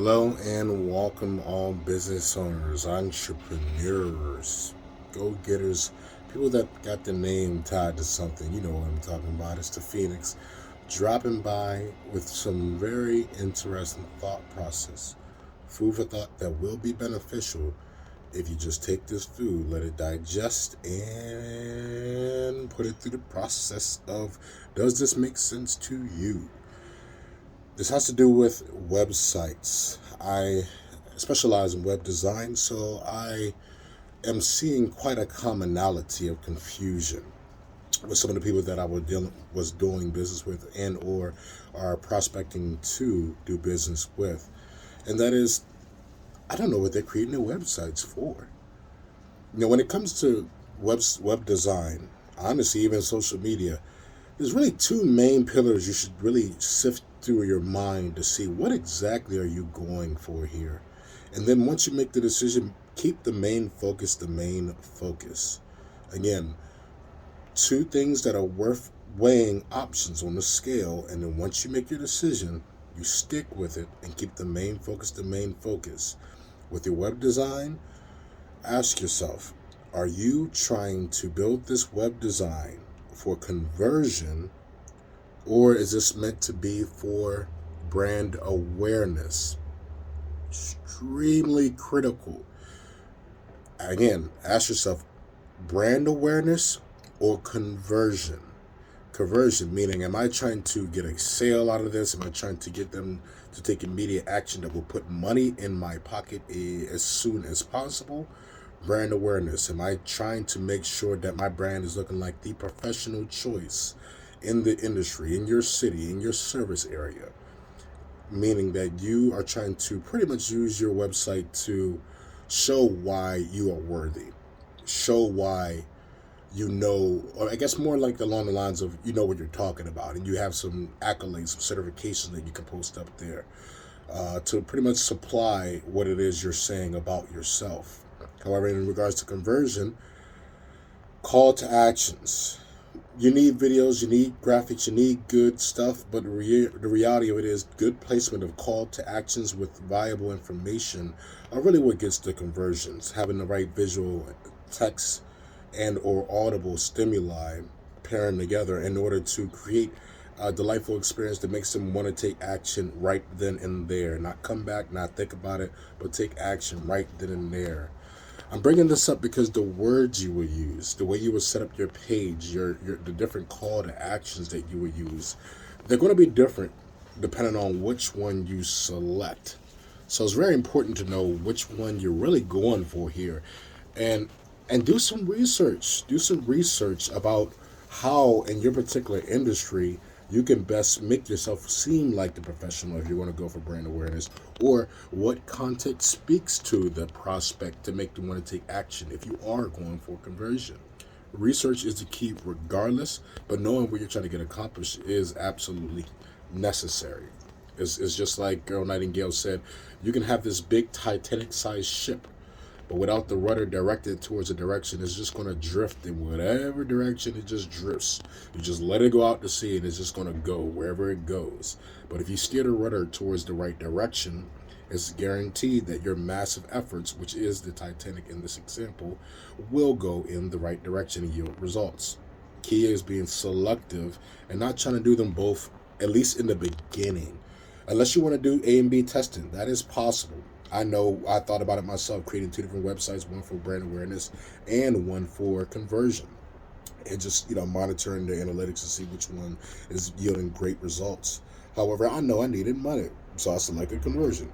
Hello and welcome, all business owners, entrepreneurs, go getters, people that got their name tied to something. You know what I'm talking about. It's the Phoenix dropping by with some very interesting thought process. Food for thought that will be beneficial if you just take this food, let it digest, and put it through the process of does this make sense to you? This has to do with websites. I specialize in web design, so I am seeing quite a commonality of confusion with some of the people that was doing business with and or are prospecting to do business with. And that is, I don't know what they're creating their websites for. When it comes to web design, honestly, even social media, there's really two main pillars you should really sift through your mind to see what exactly are you going for here. And then once you make the decision, keep the main focus the main focus. Again, two things that are worth weighing options on the scale, and then once you make your decision, you stick with it and keep the main focus the main focus. With your web design, ask yourself, are you trying to build this web design for conversion, or is this meant to be for brand awareness? Extremely critical. Again, ask yourself, brand awareness or conversion? Conversion meaning, am I trying to get a sale out of this? Am I trying to get them to take immediate action that will put money in my pocket as soon as possible? Brand awareness, am I trying to make sure that my brand is looking like the professional choice in the industry, in your city, in your service area? Meaning that you are trying to pretty much use your website to show why you are worthy, show why you know, or I guess more like along the lines of you know what you're talking about, and you have some accolades, some certifications that you can post up there to pretty much supply what it is you're saying about yourself. However, in regards to conversion, call to actions. You need videos, you need graphics, you need good stuff, but the reality of it is good placement of call to actions with viable information are really what gets the conversions. Having the right visual text and or audible stimuli pairing together in order to create a delightful experience that makes them want to take action right then and there. Not come back, not think about it, but take action right then and there. I'm bringing this up because the words you will use, the way you will set up your page, your the different call to actions that you will use, they're going to be different depending on which one you select. So it's very important to know which one you're really going for here, and and do some research. Do some research about how in your particular industry you can best make yourself seem like the professional if you want to go for brand awareness, or what content speaks to the prospect to make them want to take action if you are going for conversion. Research is the key regardless, but knowing what you're trying to get accomplished is absolutely necessary. It's just like Girl Nightingale said, you can have this big Titanic sized ship, but without the rudder directed towards a direction, it's just going to drift in whatever direction it just drifts. You just let it go out to sea and it's just going to go wherever it goes. But if you steer the rudder towards the right direction, it's guaranteed that your massive efforts, which is the Titanic in this example, will go in the right direction and yield results. Key is being selective and not trying to do them both, at least in the beginning. Unless you want to do A and B testing, that is possible. I know I thought about it myself, creating two different websites, one for brand awareness and one for conversion. And just, monitoring the analytics to see which one is yielding great results. However, I know I needed money, so I selected conversion.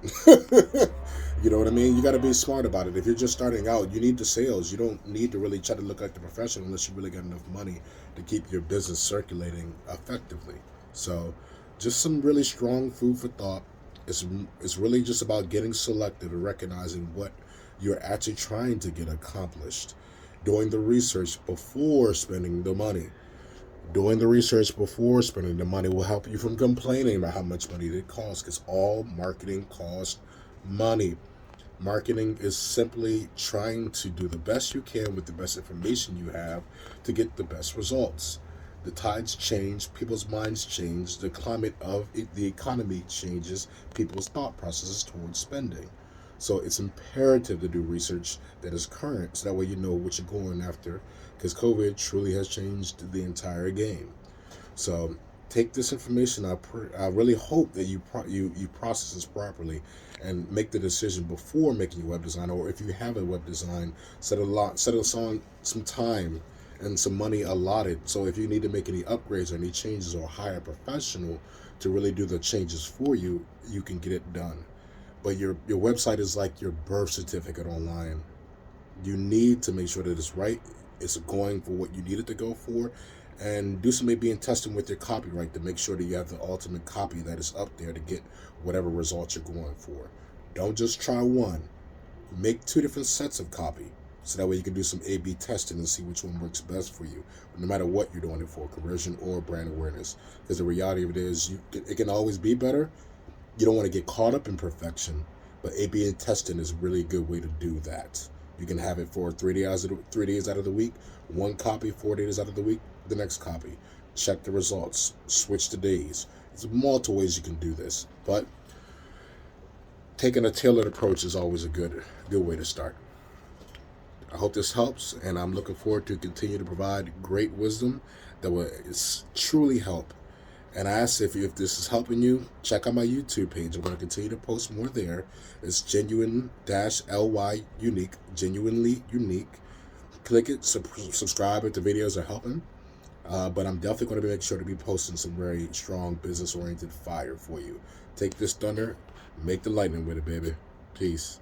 You know what I mean? You got to be smart about it. If you're just starting out, you need the sales. You don't need to really try to look like the professional unless you really got enough money to keep your business circulating effectively. So, just some really strong food for thought. It's really just about getting selective and recognizing what you're actually trying to get accomplished. Doing the research before spending the money. Doing the research before spending the money will help you from complaining about how much money it costs, because all marketing costs money. Marketing is simply trying to do the best you can with the best information you have to get the best results. The tides change, people's minds change, the climate of the economy changes, people's thought processes towards spending. So it's imperative to do research that is current, so that way you know what you're going after, because COVID truly has changed the entire game. So take this information. I really hope that you process this properly and make the decision before making your web design, or if you have a web design, set aside some time and some money allotted. So if you need to make any upgrades or any changes, or hire a professional to really do the changes for you, you can get it done. But your website is like your birth certificate online. You need to make sure that it's right, it's going for what you need it to go for, and do some maybe in testing with your copyright to make sure that you have the ultimate copy that is up there to get whatever results you're going for. Don't just try one. Make two different sets of copy, so that way you can do some A/B testing and see which one works best for you, no matter what you're doing it for, conversion or brand awareness. Because the reality of it is, it can always be better. You don't want to get caught up in perfection, but A/B testing is a really good way to do that. You can have it for 3 days out of the week, one copy, 4 days out of the week, the next copy. Check the results, switch the days. There's multiple ways you can do this, but taking a tailored approach is always a good way to start. I hope this helps, and I'm looking forward to continue to provide great wisdom that will truly help. And I ask if this is helping you, check out my YouTube page. I'm going to continue to post more there. It's genuine-ly unique, genuinely unique. Click it, subscribe if the videos are helping. But I'm definitely going to make sure to be posting some very strong business-oriented fire for you. Take this thunder, make the lightning with it, baby. Peace.